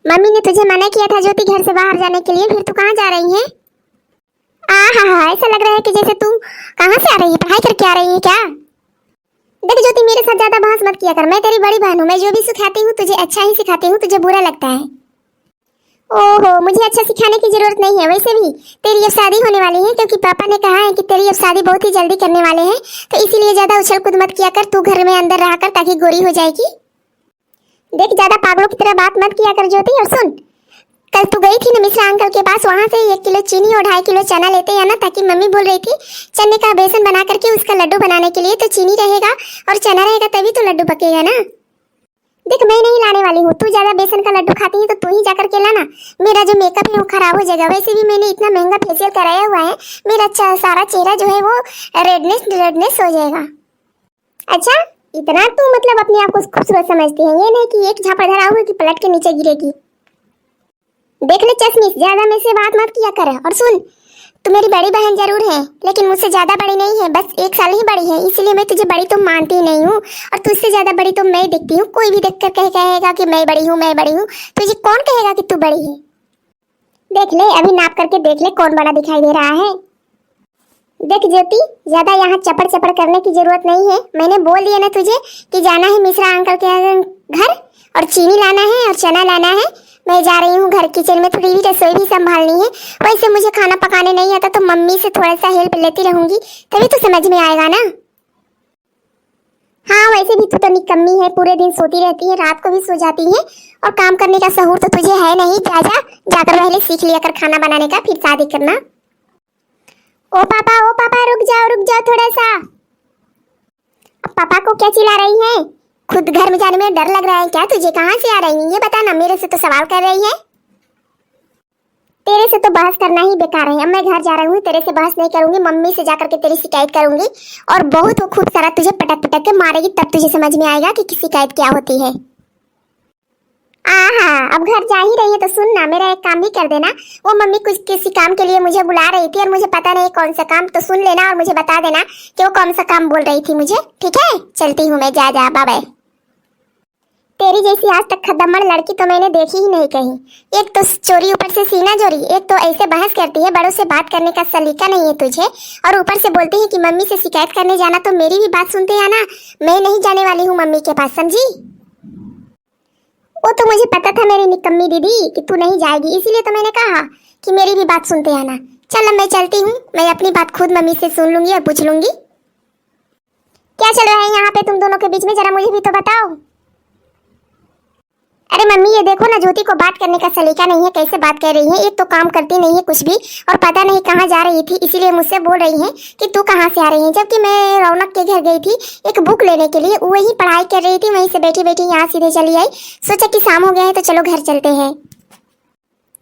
Mummy ने तुझे मना किया था ज्योति घर से बाहर जाने के लिए, फिर तू कहाँ जा रही है? हाँ, ऐसा लग रहा है कि जैसे तू कहाँ से आ रही है, पढ़ाई करके आ रही है क्या? देख ज्योति, मेरे साथ ज्यादा बहस मत किया कर, मैं तेरी बड़ी बहन हूँ। मैं जो भी सिखाती हूँ तुझे अच्छा ही सिखाती हूँ, तुझे बुरा लगता है। ओहो, मुझे अच्छा सिखाने की जरूरत नहीं है। वैसे भी तेरी अब शादी होने वाली है, क्योंकि पापा ने कहा है कि तेरी अब शादी बहुत ही जल्दी करने वाले हैं, तो इसीलिए ज्यादा उछल कूद मत किया कर, तू घर में अंदर रहा कर ताकि गोरी हो जाएगी। देख ज्यादा पागलों की तरह बात मत किया कर ज्योति। और सुन, कल तू गई थी ना मिश्रा अंकल के पास, वहाँ से 1 किलो चीनी और 2.5 किलो चना लेते हैं ना, ताकि मम्मी बोल रही थी चने का बेसन बना करके उसका लड्डू बनाने के लिए। तो चीनी रहेगा और चना रहेगा तभी तो लड्डू पकेगा ना। देख मैं नहीं लाने वाली हूँ, तू ज्यादा बेसन का लड्डू खाती है तो तू ही जाकर के लाना। मेरा जो मेकअप है वो खराब हो जाएगा। वैसे भी मैंने इतना महंगा फेशियल कराया हुआ है, मेरा सारा चेहरा जो है वो रेडनेस हो जाएगा। अच्छा, इतना तू मतलब अपने आप को खूबसूरत समझती है? ये नहीं कि एक झापड़ धरा हुआ कि पलट के नीचे गिरेगी। देख ले चश्मिश, ज्यादा मेरे से बात मत किया कर। और सुन, तू मेरी बड़ी बहन जरूर है, लेकिन मुझसे ज्यादा बड़ी नहीं है, बस 1 साल ही बड़ी है, इसलिए मैं तुझे बड़ी तो मानती नहीं हूँ। और तुझसे ज्यादा बड़ी तो मैं दिखती हूँ। कोई भी देख कर कहेगा कि मैं बड़ी हूँ, तुझे कौन कहेगा कि तू बड़ी है? देख ले, अभी नाप करके देख ले कौन बड़ा दिखाई दे रहा है। देख ज्योति, ज्यादा यहाँ चपड़ चपड़ करने की जरूरत नहीं है। मैंने बोल दिया ना तुझे कि जाना है मिश्रा अंकल के घर, और चीनी लाना है और चना लाना है। मैं जा रही हूँ घर किचन में, थोड़ी भी रसोई भी संभालनी है। वैसे मुझे खाना पकाने नहीं आता, तो मम्मी से थोड़ा सा हेल्प लेती रहूंगी, तभी तो समझ में आएगा ना। हाँ, वैसे भी तू तो निकम्मी है, पूरे दिन सोती रहती है, रात को भी सो जाती है, और काम करने का सहूर तो तुझे है नहीं। जाकर पहले सीख लिया कर खाना बनाने का, फिर शादी करना। ओ पापा, रुक जाओ थोड़ा सा। पापा को क्या चिल्ला रही है? खुद घर में जाने में डर लग रहा है क्या तुझे? कहाँ से आ रही है ये बता ना, मेरे से तो सवाल कर रही है। तेरे से तो बहस करना ही बेकार है। अब मैं घर जा रही हूँ, तेरे से बहस नहीं करूंगी, मम्मी से जाकर के तेरी शिकायत करूंगी, और बहुत वो खूब सारा तुझे पटक पटक के मारेगी, तब तुझे समझ में आएगा कि शिकायत क्या होती है। अब घर जा ही रही है तो सुन ना, मेरा एक काम भी कर देना। वो मम्मी कुछ किसी काम के लिए मुझे बुला रही थी, और मुझे पता नहीं कौन सा काम, तो सुन लेना और मुझे बता देना कि वो कौन सा काम बोल रही थी मुझे। ठीक है, चलती हूँ मैं, जा बाय बाय। तेरी जैसी आज तक खदम्मड़ लड़की तो मैंने देखी ही नहीं कहीं। एक तो चोरी, ऊपर से सीना चोरी, एक तो ऐसे बहस करती है, बड़ों से बात करने का सलीका नहीं है तुझे, और ऊपर से बोलती है कि मम्मी से शिकायत करने जाना। तो मेरी भी बात सुनते हैं ना, मैं नहीं जाने वाली हूँ मम्मी के पास, समझी? वो तो मुझे पता था मेरी निकम्मी दीदी कि तू नहीं जाएगी, इसीलिए तो मैंने कहा कि मेरी भी बात सुनते आना। चल अब मैं चलती हूँ, मैं अपनी बात खुद मम्मी से सुन लूंगी और पूछ लूंगी। क्या चल रहा है यहाँ पे तुम दोनों के बीच में, जरा मुझे भी तो बताओ। अरे मम्मी, ये देखो ना, ज्योति को बात करने का सलीका नहीं है, कैसे बात कर रही है। एक तो काम करती नहीं है कुछ भी, और पता नहीं कहाँ जा रही थी, इसीलिए मुझसे बोल रही है कि तू कहाँ से आ रही है, जबकि मैं रौनक के घर गई थी एक बुक लेने के लिए, वही पढ़ाई कर रही थी, वहीं से बैठी बैठी यहाँ सीधे चली आई। सोचा कि शाम हो गया है तो चलो घर चलते हैं।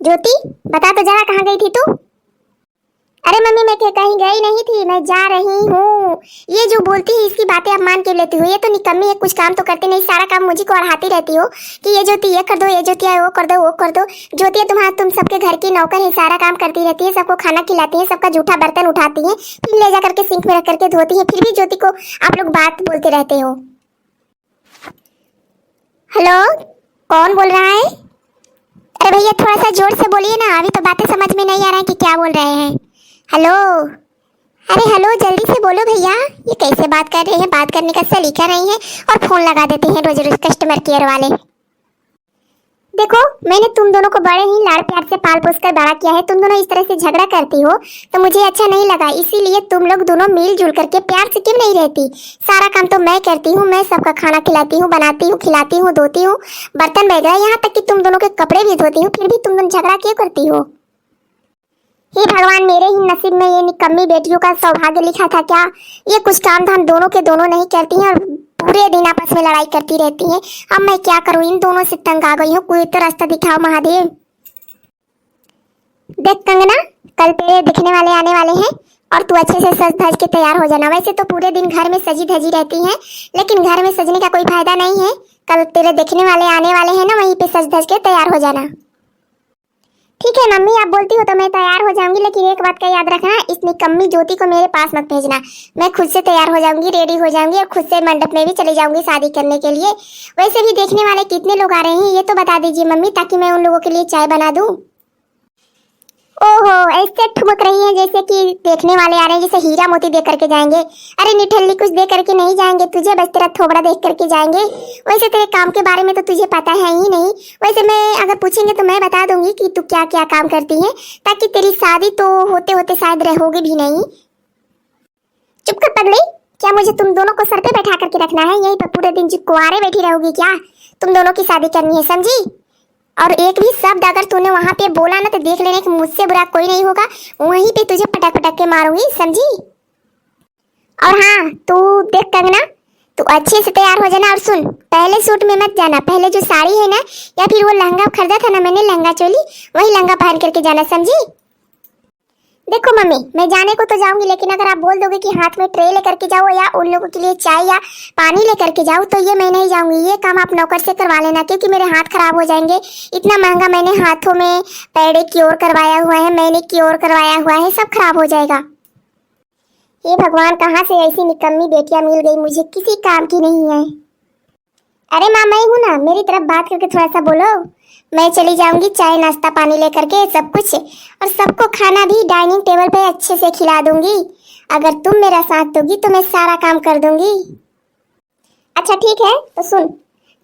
ज्योति बता तो जरा, कहाँ गई थी तू? अरे मम्मी, मैं कहीं गई नहीं थी, मैं जा रही हूँ। ये जो बोलती है इसकी बातें आप मान के लेती हो, ये तो निकम्मी है, कुछ काम तो करती नहीं, सारा काम मुझे को अड़ाती रहती हो कि ये ज्योति ये कर दो, ये ज्योति वो कर दो, वो कर दो। ज्योति तुम सबके घर की नौकर है, सारा काम करती रहती है, सबको खाना खिलाती है, सबका जूठा बर्तन उठाती है, फिर ले जा करके सिंक में रख करके धोती है, फिर भी ज्योति को आप लोग बात बोलते रहते हो। हेलो, कौन बोल रहा है? अरे भैया थोड़ा सा जोर से बोलिए ना, अभी तो बातें समझ में नहीं आ रहा है कि क्या बोल रहे हैं। हेलो, अरे हेलो, जल्दी से बोलो भैया। ये कैसे बात कर रहे हैं, बात करने का सलीका नहीं है, और फोन लगा देते हैं रोज रोज कस्टमर केयर वाले। देखो, मैंने तुम दोनों को बड़े ही लाड़ प्यार से पाल पोस कर बड़ा किया है, तुम दोनों इस तरह से झगड़ा करती हो तो मुझे अच्छा नहीं लगा, इसीलिए तुम लोग दोनों मिलजुल करके प्यार से क्यों नहीं रहती? सारा काम तो मैं करती हूँ, मैं सबका खाना खिलाती हूँ, बनाती हूँ, खिलाती हूँ, धोती हूँ, बर्तन वगैरह, यहाँ तक कि तुम दोनों के कपड़े भी धोती हूँ, फिर भी तुम दोनों झगड़ा क्यों करती हो? हे भगवान, मेरे ही नसीब में ये निकम्मी बेटियों का सौभाग्य लिखा था क्या? ये कुछ काम धाम दोनों के दोनों नहीं करती हैं, और पूरे दिन आपस में लड़ाई करती रहती हैं। अब मैं क्या करूं, इन दोनों से तंग आ गई हूँ, कोई तो रास्ता दिखाओ महादेव। देख कंगना, कल तेरे दिखने वाले आने वाले हैं, और तू अच्छे से सज धज के तैयार हो जाना। वैसे तो पूरे दिन घर में सजी धजी रहती है, लेकिन घर में सजने का कोई फायदा नहीं है। कल तेरे दिखने वाले आने वाले हैं ना, वहीं पे सज धज के तैयार हो जाना। ठीक है मम्मी, आप बोलती हो तो मैं तैयार हो जाऊंगी, लेकिन एक बात का याद रखना, इस निकम्मी ज्योति को मेरे पास मत भेजना। मैं खुद से तैयार हो जाऊंगी, रेडी हो जाऊंगी और खुद से मंडप में भी चली जाऊंगी शादी करने के लिए। वैसे भी देखने वाले कितने लोग आ रहे हैं ये तो बता दीजिए मम्मी, ताकि मैं उन लोगों के लिए चाय बना दूं। ओहो, ऐसे ठुमक रही है जैसे कि देखने वाले आ रहे हैं, जैसे हीरा मोती दे करके जाएंगे। अरे निठल्ली, कुछ दे करके नहीं जाएंगे तुझे, बस तेरा थोबड़ा देख करके जाएंगे। वैसे तेरे काम के बारे में तो तुझे पता है ही नहीं। वैसे मैं अगर पूछेंगे तो मैं बता दूंगी कि तू क्या क्या काम करती है, ताकि तेरी शादी तो होते होते शायद रहोगी भी नहीं। चुप कर पगली, क्या मुझे तुम दोनों को सर पे बैठा करके रखना है? यहीं पर पूरे दिन कुंवारे बैठी रहोगी क्या? तुम दोनों की शादी करनी है, समझी? और एक भी शब्द अगर तूने वहां पे बोला ना तो देख लेने कि मुझसे बुरा कोई नहीं होगा, वहीं पे तुझे पटक पटक के मारूंगी, समझी? और हाँ, तू देख कंगना, तू अच्छे से तैयार हो जाना। और सुन, पहले सूट में मत जाना, पहले जो साड़ी है ना या फिर वो लहंगा खरीदा था ना मैंने, लहंगा चोली, वही लहंगा पहन करके जाना, समझी? देखो मम्मी, मैं जाने को तो जाऊंगी, लेकिन अगर आप बोल दोगे कि हाथ में ट्रे लेकर के जाओ या उन लोगों के लिए चाय या पानी लेकर के जाओ, तो ये मैं नहीं जाऊंगी। ये काम आप नौकर से करवा लेना, क्योंकि मेरे हाथ खराब हो जाएंगे। इतना महंगा मैंने हाथों में पेडिक्योर करवाया हुआ है, मैनिक्योर करवाया हुआ है, सब खराब हो जाएगा। हे भगवान, कहाँ से ऐसी निकम्मी बेटियां मिल गई, मुझे किसी काम की नहीं है। अरे माँ, मैं हूँ ना, मेरी तरफ बात करके थोड़ा सा बोलो। मैं चली जाऊंगी चाय नाश्ता पानी लेकर के सब कुछ, और सबको खाना भी डाइनिंग टेबल पे अच्छे से खिला दूंगी। अगर तुम मेरा साथ दोगी तो मैं सारा काम कर दूंगी। अच्छा ठीक है, तो सुन,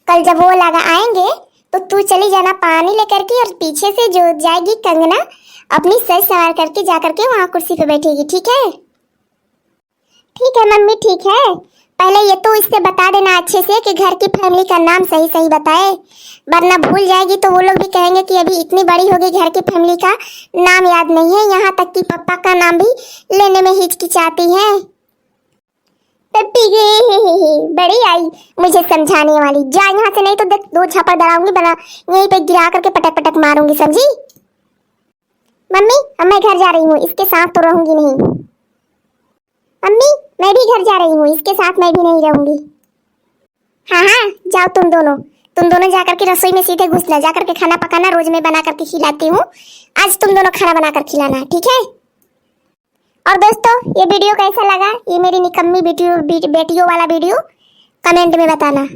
कल जब वो लगा आएंगे तो तू चली जाना पानी लेकर के, और पीछे से जो जाएगी कंगना अपनी सज सवार करके जा करके वहां कुर्सी पे बैठेगी, ठीक है? ठीक है मम्मी, ठीक है। पहले ये तो इससे बता देना अच्छे से कि घर की फैमिली का नाम सही सही बताए, वरना भूल जाएगी तो वो लोग भी कहेंगे कि अभी इतनी बड़ी हो गई, घर की फैमिली का नाम याद नहीं है, यहाँ तक कि पापा का नाम भी लेने में हिचकिचाती है। बड़ी आई मुझे समझाने वाली, जा यहाँ से, नहीं तो देख दो छापा डराऊंगी, बना यहीं पे गिरा करके पटक पटक मारूंगी, समझी? मम्मी, अब मैं घर जा रही हूँ, इसके साथ तो रहूंगी नहीं। मम्मी, मैं भी घर जा रही हूँ, इसके साथ मैं भी नहीं रहूंगी। हाँ हाँ, जाओ तुम दोनों जाकर के रसोई में सीधे घुसना, जाकर के खाना पकाना, रोज मैं बना करके खिलाती हूँ, आज तुम दोनों खाना बनाकर खिलाना, ठीक है? और दोस्तों, ये वीडियो कैसा लगा, ये मेरी निकम्मी बेटियों वाला वीडियो कमेंट में बताना।